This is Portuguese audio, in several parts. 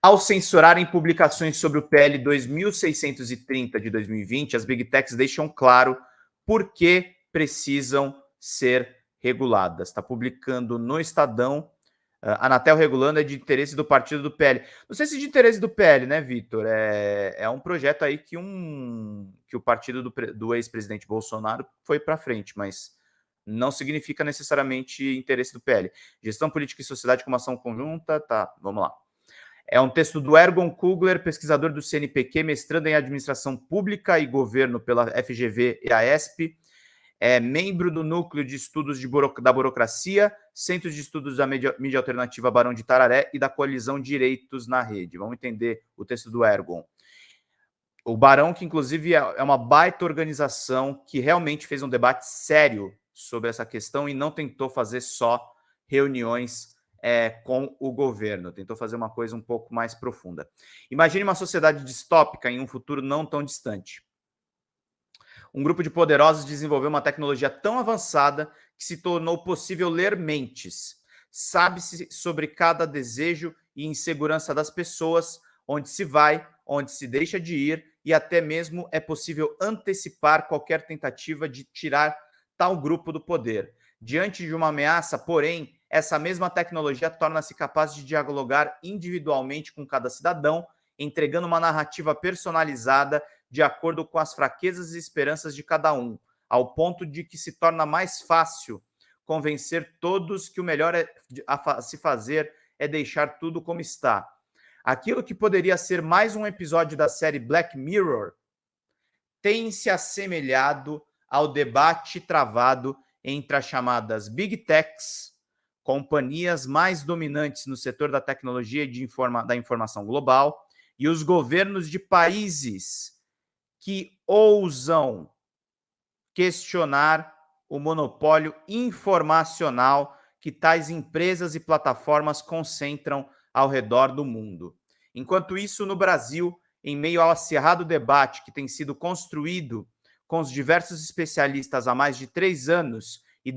Ao censurarem publicações sobre o PL 2630 de 2020, as Big Techs deixam claro por que precisam ser reguladas. Está publicando no Estadão. A Anatel regulando é de interesse do partido do PL. Não sei se de interesse do PL, né, Vitor? É um projeto aí que o partido do ex-presidente Bolsonaro foi para frente, mas não significa necessariamente interesse do PL. Gestão política e sociedade como ação conjunta, tá, vamos lá. É um texto do Ergon Kugler, pesquisador do CNPq, mestrando em administração pública e governo pela FGV e a ESP, é membro do Núcleo de Estudos da Burocracia, Centro de Estudos da Mídia Alternativa Barão de Tararé e da Coalizão Direitos na Rede. Vamos entender o texto do Ergon. O Barão, que inclusive é uma baita organização que realmente fez um debate sério sobre essa questão e não tentou fazer só reuniões com o governo, tentou fazer uma coisa um pouco mais profunda. Imagine uma sociedade distópica em um futuro não tão distante. Um grupo de poderosos desenvolveu uma tecnologia tão avançada que se tornou possível ler mentes. Sabe-se sobre cada desejo e insegurança das pessoas, onde se vai, onde se deixa de ir, e até mesmo é possível antecipar qualquer tentativa de tirar tal grupo do poder. Diante de uma ameaça, porém, essa mesma tecnologia torna-se capaz de dialogar individualmente com cada cidadão, entregando uma narrativa personalizada de acordo com as fraquezas e esperanças de cada um, ao ponto de que se torna mais fácil convencer todos que o melhor a se fazer é deixar tudo como está. Aquilo que poderia ser mais um episódio da série Black Mirror tem se assemelhado ao debate travado entre as chamadas Big Techs, companhias mais dominantes no setor da tecnologia e da informação global, e os governos de países que ousam questionar o monopólio informacional que tais empresas e plataformas concentram ao redor do mundo. Enquanto isso, no Brasil, em meio ao acirrado debate que tem sido construído com os diversos especialistas há mais de 3 anos e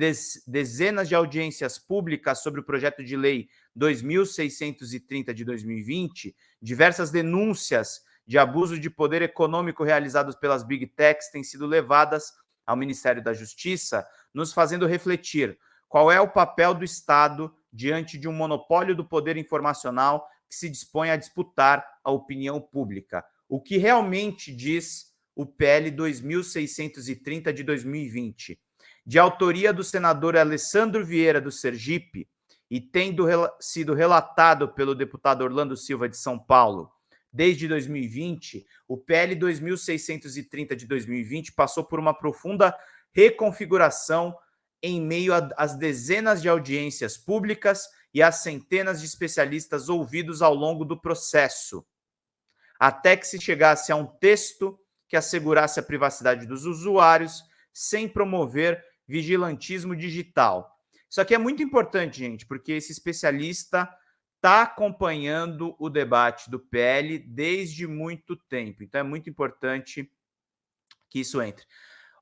dezenas de audiências públicas sobre o projeto de lei 2630 de 2020, diversas denúncias de abuso de poder econômico realizados pelas Big Techs têm sido levadas ao Ministério da Justiça, nos fazendo refletir qual é o papel do Estado diante de um monopólio do poder informacional que se dispõe a disputar a opinião pública. O que realmente diz o PL 2630 de 2020, de autoria do senador Alessandro Vieira do Sergipe e tendo sido relatado pelo deputado Orlando Silva de São Paulo desde 2020, o PL 2630 de 2020 passou por uma profunda reconfiguração em meio às dezenas de audiências públicas e às centenas de especialistas ouvidos ao longo do processo, até que se chegasse a um texto que assegurasse a privacidade dos usuários sem promover vigilantismo digital. Isso aqui é muito importante, gente, porque esse especialista está acompanhando o debate do PL desde muito tempo. Então, é muito importante que isso entre.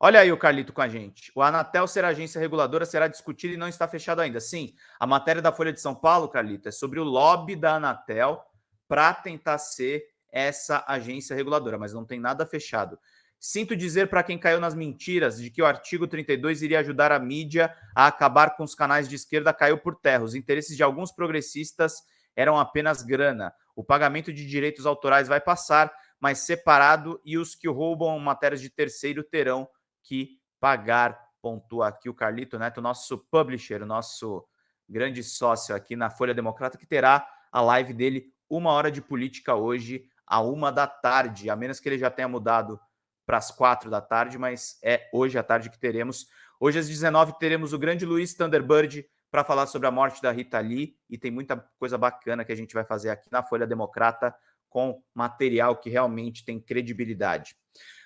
Olha aí o Carlito com a gente. O Anatel ser agência reguladora será discutido e não está fechado ainda. Sim, a matéria da Folha de São Paulo, Carlito, é sobre o lobby da Anatel para tentar ser essa agência reguladora, mas não tem nada fechado. Sinto dizer para quem caiu nas mentiras de que o artigo 32 iria ajudar a mídia a acabar com os canais de esquerda caiu por terra. Os interesses de alguns progressistas eram apenas grana. O pagamento de direitos autorais vai passar, mas separado, e os que roubam matérias de terceiro terão que pagar. Pontua aqui o Carlito Neto, nosso publisher, nosso grande sócio aqui na Folha Democrata, que terá a live dele 1h de política hoje, à 1h, a menos que ele já tenha mudado para as 4h, mas é hoje à tarde que teremos. Hoje às 19h teremos o grande Luiz Thunderbird para falar sobre a morte da Rita Lee, e tem muita coisa bacana que a gente vai fazer aqui na Folha Democrata com material que realmente tem credibilidade.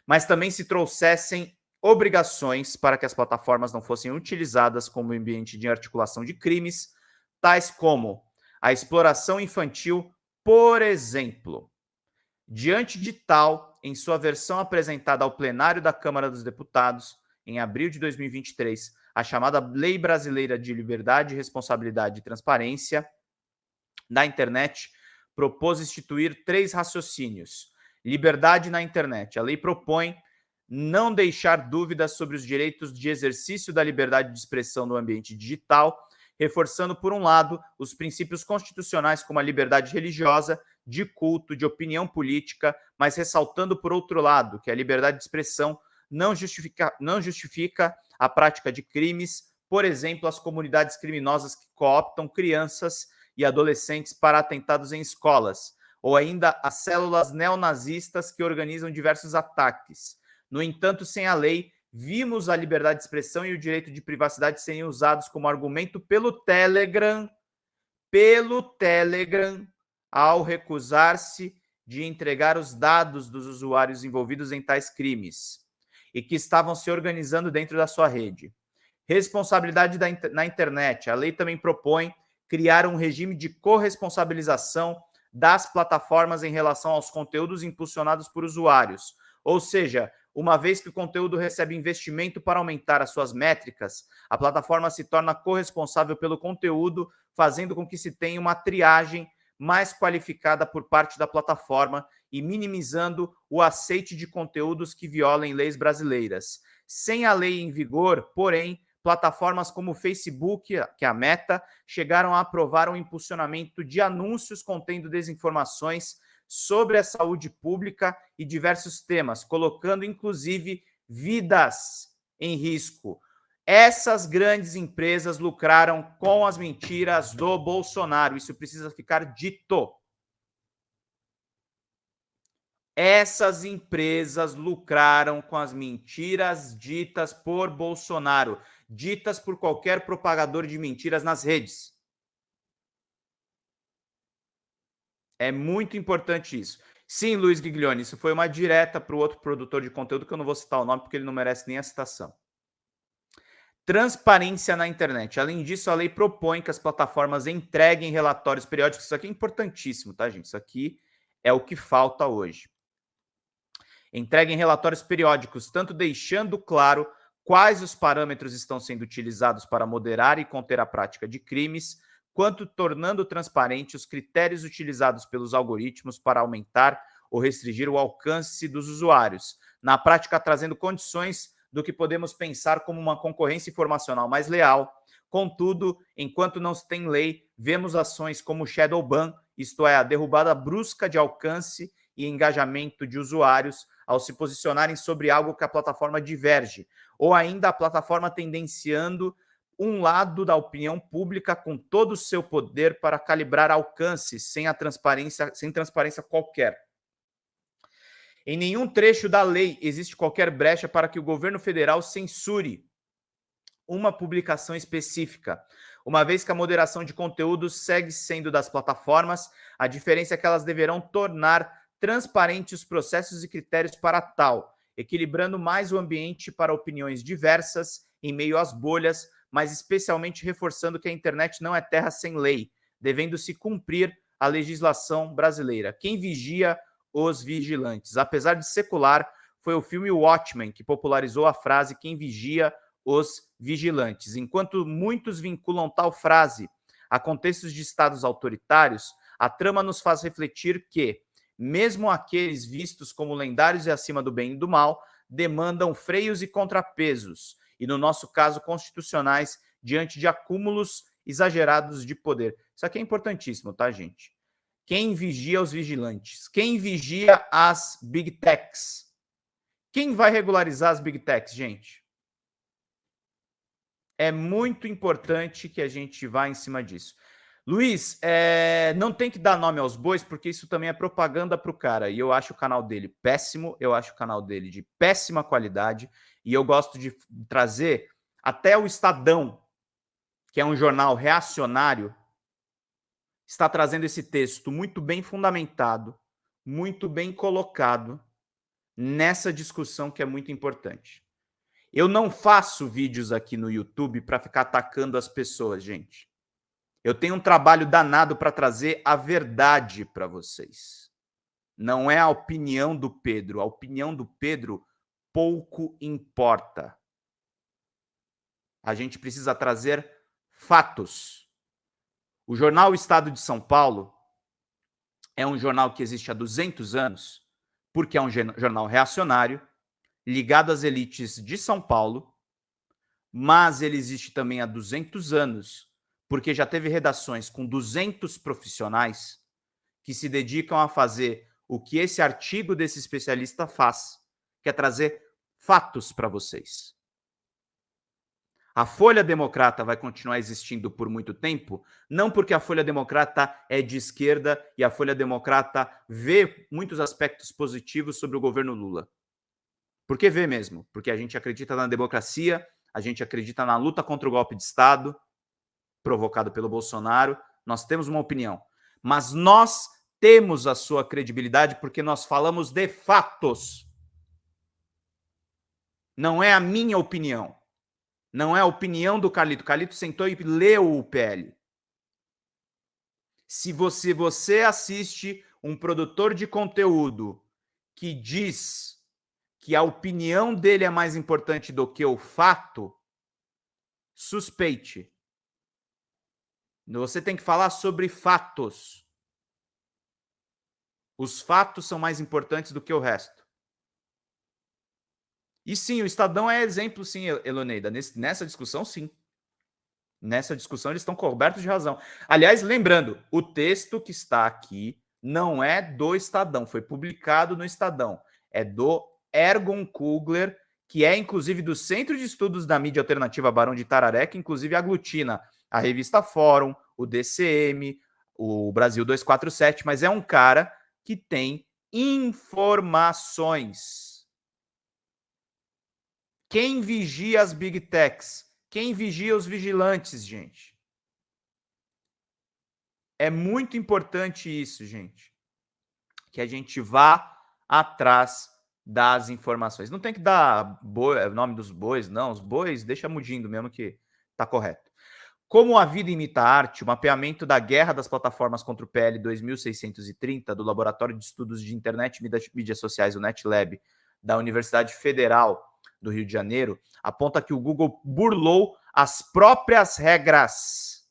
Mas também se trouxessem obrigações para que as plataformas não fossem utilizadas como ambiente de articulação de crimes, tais como a exploração infantil, por exemplo. Diante de tal, em sua versão apresentada ao plenário da Câmara dos Deputados, em abril de 2023, a chamada Lei Brasileira de Liberdade, Responsabilidade e Transparência da Internet propôs instituir 3 raciocínios. Liberdade na internet. A lei propõe não deixar dúvidas sobre os direitos de exercício da liberdade de expressão no ambiente digital, reforçando, por um lado, os princípios constitucionais como a liberdade religiosa, de culto, de opinião política, mas ressaltando, por outro lado, que a liberdade de expressão não justifica a prática de crimes, por exemplo, as comunidades criminosas que cooptam crianças e adolescentes para atentados em escolas, ou ainda as células neonazistas que organizam diversos ataques. No entanto, sem a lei, vimos a liberdade de expressão e o direito de privacidade serem usados como argumento pelo Telegram, ao recusar-se de entregar os dados dos usuários envolvidos em tais crimes e que estavam se organizando dentro da sua rede. Responsabilidade na internet. A lei também propõe criar um regime de corresponsabilização das plataformas em relação aos conteúdos impulsionados por usuários. Ou seja, uma vez que o conteúdo recebe investimento para aumentar as suas métricas, a plataforma se torna corresponsável pelo conteúdo, fazendo com que se tenha uma triagem mais qualificada por parte da plataforma e minimizando o aceite de conteúdos que violem leis brasileiras. Sem a lei em vigor, porém, plataformas como o Facebook, que é a Meta, chegaram a aprovar um impulsionamento de anúncios contendo desinformações sobre a saúde pública e diversos temas, colocando inclusive vidas em risco. Essas grandes empresas lucraram com as mentiras do Bolsonaro. Isso precisa ficar dito. Essas empresas lucraram com as mentiras ditas por Bolsonaro, ditas por qualquer propagador de mentiras nas redes. É muito importante isso. Sim, Luiz Giglione, isso foi uma direta para o outro produtor de conteúdo, que eu não vou citar o nome porque ele não merece nem a citação. Transparência na internet. Além disso, a lei propõe que as plataformas entreguem relatórios periódicos. Isso aqui é importantíssimo, tá, gente? Isso aqui é o que falta hoje. Entreguem relatórios periódicos, tanto deixando claro quais os parâmetros estão sendo utilizados para moderar e conter a prática de crimes, quanto tornando transparente os critérios utilizados pelos algoritmos para aumentar ou restringir o alcance dos usuários, na prática trazendo condições do que podemos pensar como uma concorrência informacional mais leal. Contudo, enquanto não se tem lei, vemos ações como o shadow ban, isto é, a derrubada brusca de alcance e engajamento de usuários ao se posicionarem sobre algo que a plataforma diverge, ou ainda a plataforma tendenciando um lado da opinião pública com todo o seu poder para calibrar alcance sem transparência qualquer. Em nenhum trecho da lei existe qualquer brecha para que o governo federal censure uma publicação específica. Uma vez que a moderação de conteúdos segue sendo das plataformas, a diferença é que elas deverão tornar transparentes os processos e critérios para tal, equilibrando mais o ambiente para opiniões diversas em meio às bolhas, mas especialmente reforçando que a internet não é terra sem lei, devendo-se cumprir a legislação brasileira. Quem vigia os vigilantes? Apesar de secular, foi o filme Watchmen que popularizou a frase quem vigia os vigilantes. Enquanto muitos vinculam tal frase a contextos de estados autoritários, a trama nos faz refletir que, mesmo aqueles vistos como lendários e acima do bem e do mal, demandam freios e contrapesos, e no nosso caso constitucionais, diante de acúmulos exagerados de poder. Isso aqui é importantíssimo, tá, gente? Quem vigia os vigilantes? Quem vigia as big techs? Quem vai regularizar as big techs, gente? É muito importante que a gente vá em cima disso. Luiz, não tem que dar nome aos bois, porque isso também é propaganda para o cara. E eu acho o canal dele péssimo, eu acho o canal dele de péssima qualidade. E eu gosto de trazer até o Estadão, que é um jornal reacionário, está trazendo esse texto muito bem fundamentado, muito bem colocado nessa discussão que é muito importante. Eu não faço vídeos aqui no YouTube para ficar atacando as pessoas, gente. Eu tenho um trabalho danado para trazer a verdade para vocês. Não é a opinião do Pedro. A opinião do Pedro pouco importa. A gente precisa trazer fatos. O jornal Estado de São Paulo é um jornal que existe há 200 anos, porque é um jornal reacionário, ligado às elites de São Paulo, mas ele existe também há 200 anos, porque já teve redações com 200 profissionais que se dedicam a fazer o que esse artigo desse especialista faz, que é trazer fatos para vocês. A Folha Democrata vai continuar existindo por muito tempo, não porque a Folha Democrata é de esquerda e a Folha Democrata vê muitos aspectos positivos sobre o governo Lula. Porque vê mesmo, porque a gente acredita na democracia, a gente acredita na luta contra o golpe de Estado provocado pelo Bolsonaro, nós temos uma opinião. Mas nós temos a sua credibilidade porque nós falamos de fatos. Não é a minha opinião. Não é a opinião do Carlito. O Carlito sentou e leu o PL. Se você assiste um produtor de conteúdo que diz que a opinião dele é mais importante do que o fato, suspeite. Você tem que falar sobre fatos. Os fatos são mais importantes do que o resto. E sim, o Estadão é exemplo, sim, Eloneida. Nessa discussão, sim. Nessa discussão, eles estão cobertos de razão. Aliás, lembrando, o texto que está aqui não é do Estadão, foi publicado no Estadão. É do Ergon Kugler, que é, inclusive, do Centro de Estudos da Mídia Alternativa Barão de Tararé, que, inclusive, aglutina a revista Fórum, o DCM, o Brasil 247, mas é um cara que tem informações. Quem vigia as Big Techs? Quem vigia os vigilantes, gente? É muito importante isso, gente. Que a gente vá atrás das informações. Não tem que dar nome dos bois, não. Os bois deixa mudindo mesmo que tá correto. Como a vida imita a arte, o mapeamento da guerra das plataformas contra o PL 2630 do Laboratório de Estudos de Internet e Mídias Sociais, o NetLab, da Universidade Federal do Rio de Janeiro, aponta que o Google burlou as próprias regras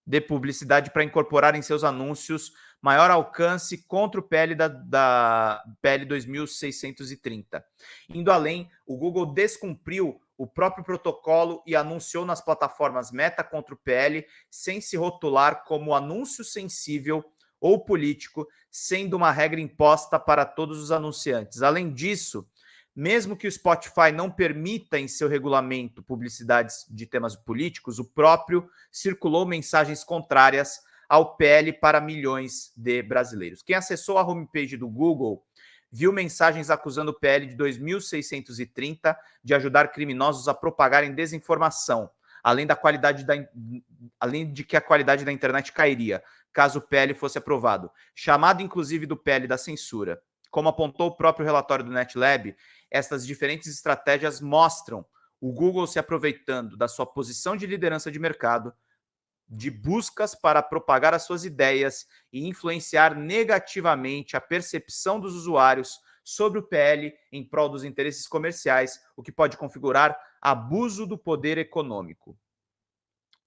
de publicidade para incorporar em seus anúncios maior alcance contra o PL da PL 2630. Indo além, o Google descumpriu o próprio protocolo e anunciou nas plataformas Meta contra o PL sem se rotular como anúncio sensível ou político, sendo uma regra imposta para todos os anunciantes. Além disso, mesmo que o Spotify não permita em seu regulamento publicidades de temas políticos, o próprio circulou mensagens contrárias ao PL para milhões de brasileiros. Quem acessou a homepage do Google viu mensagens acusando o PL de 2630 de ajudar criminosos a propagarem desinformação, além de que a qualidade da internet cairia, caso o PL fosse aprovado, chamado inclusive do PL da censura. Como apontou o próprio relatório do NetLab, estas diferentes estratégias mostram o Google se aproveitando da sua posição de liderança de mercado, de buscas para propagar as suas ideias e influenciar negativamente a percepção dos usuários sobre o PL em prol dos interesses comerciais, o que pode configurar abuso do poder econômico.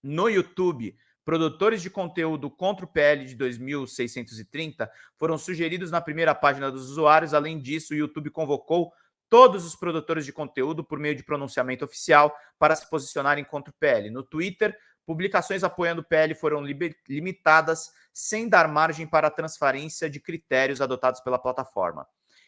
No YouTube, produtores de conteúdo contra o PL de 2630 foram sugeridos na primeira página dos usuários. Além disso, o YouTube convocou todos os produtores de conteúdo por meio de pronunciamento oficial para se posicionarem contra o PL. No Twitter, publicações apoiando o PL foram limitadas sem dar margem para a transferência de critérios adotados pela plataforma.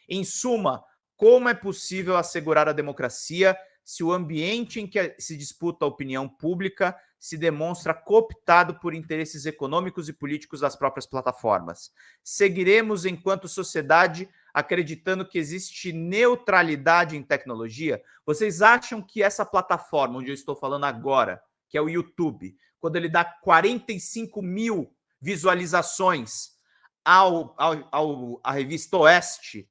Em suma, como é possível assegurar a democracia se o ambiente em que se disputa a opinião pública se demonstra cooptado por interesses econômicos e políticos das próprias plataformas? Seguiremos, enquanto sociedade, acreditando que existe neutralidade em tecnologia? Vocês acham que essa plataforma, onde eu estou falando agora, que é o YouTube, quando ele dá 45 mil visualizações à revista Oeste,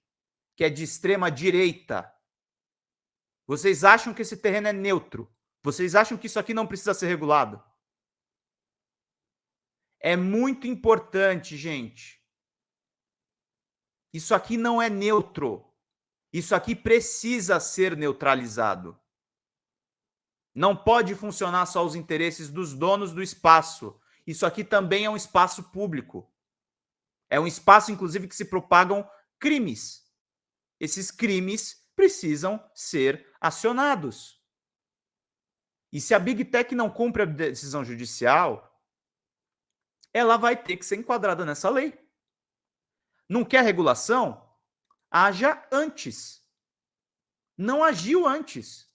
que é de extrema direita, vocês acham que esse terreno é neutro? Vocês acham que isso aqui não precisa ser regulado? É muito importante, gente. Isso aqui não é neutro. Isso aqui precisa ser neutralizado. Não pode funcionar só os interesses dos donos do espaço. Isso aqui também é um espaço público. É um espaço, inclusive, que se propagam crimes. Esses crimes precisam ser acionados. E se a Big Tech não cumpre a decisão judicial, ela vai ter que ser enquadrada nessa lei. Não quer regulação? Haja antes. Não agiu antes.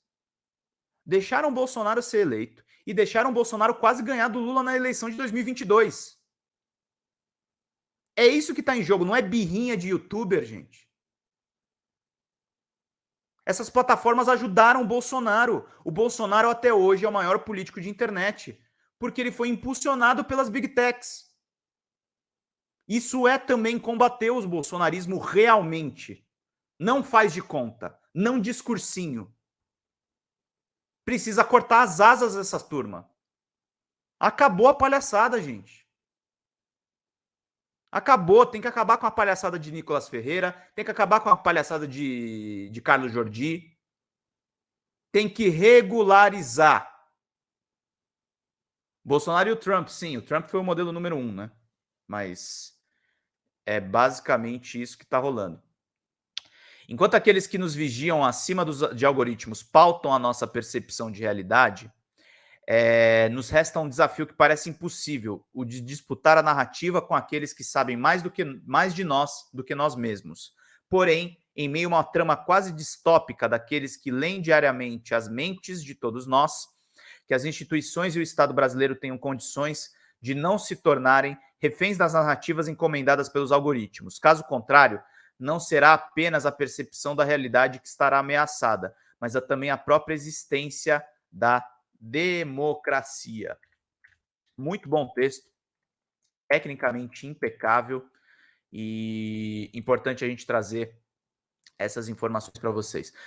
Deixaram Bolsonaro ser eleito e deixaram Bolsonaro quase ganhar do Lula na eleição de 2022. É isso que está em jogo, não é birrinha de youtuber, gente. Essas plataformas ajudaram o Bolsonaro. O Bolsonaro até hoje é o maior político de internet, porque ele foi impulsionado pelas Big Techs. Isso é também combater o bolsonarismo realmente. Não faz de conta, não discursinho. Precisa cortar as asas dessa turma. Acabou a palhaçada, gente. Acabou, tem que acabar com a palhaçada de Nicolas Ferreira, tem que acabar com a palhaçada de Carlos Jordi. Tem que regularizar. Bolsonaro e o Trump, sim, o Trump foi o modelo número 1, né? Mas é basicamente isso que está rolando. Enquanto aqueles que nos vigiam acima de algoritmos pautam a nossa percepção de realidade, nos resta um desafio que parece impossível, o de disputar a narrativa com aqueles que sabem mais de nós do que nós mesmos. Porém, em meio a uma trama quase distópica daqueles que leem diariamente as mentes de todos nós, que as instituições e o Estado brasileiro tenham condições de não se tornarem reféns das narrativas encomendadas pelos algoritmos. Caso contrário, não será apenas a percepção da realidade que estará ameaçada, mas também a própria existência da democracia. Muito bom texto, tecnicamente impecável e importante a gente trazer essas informações para vocês.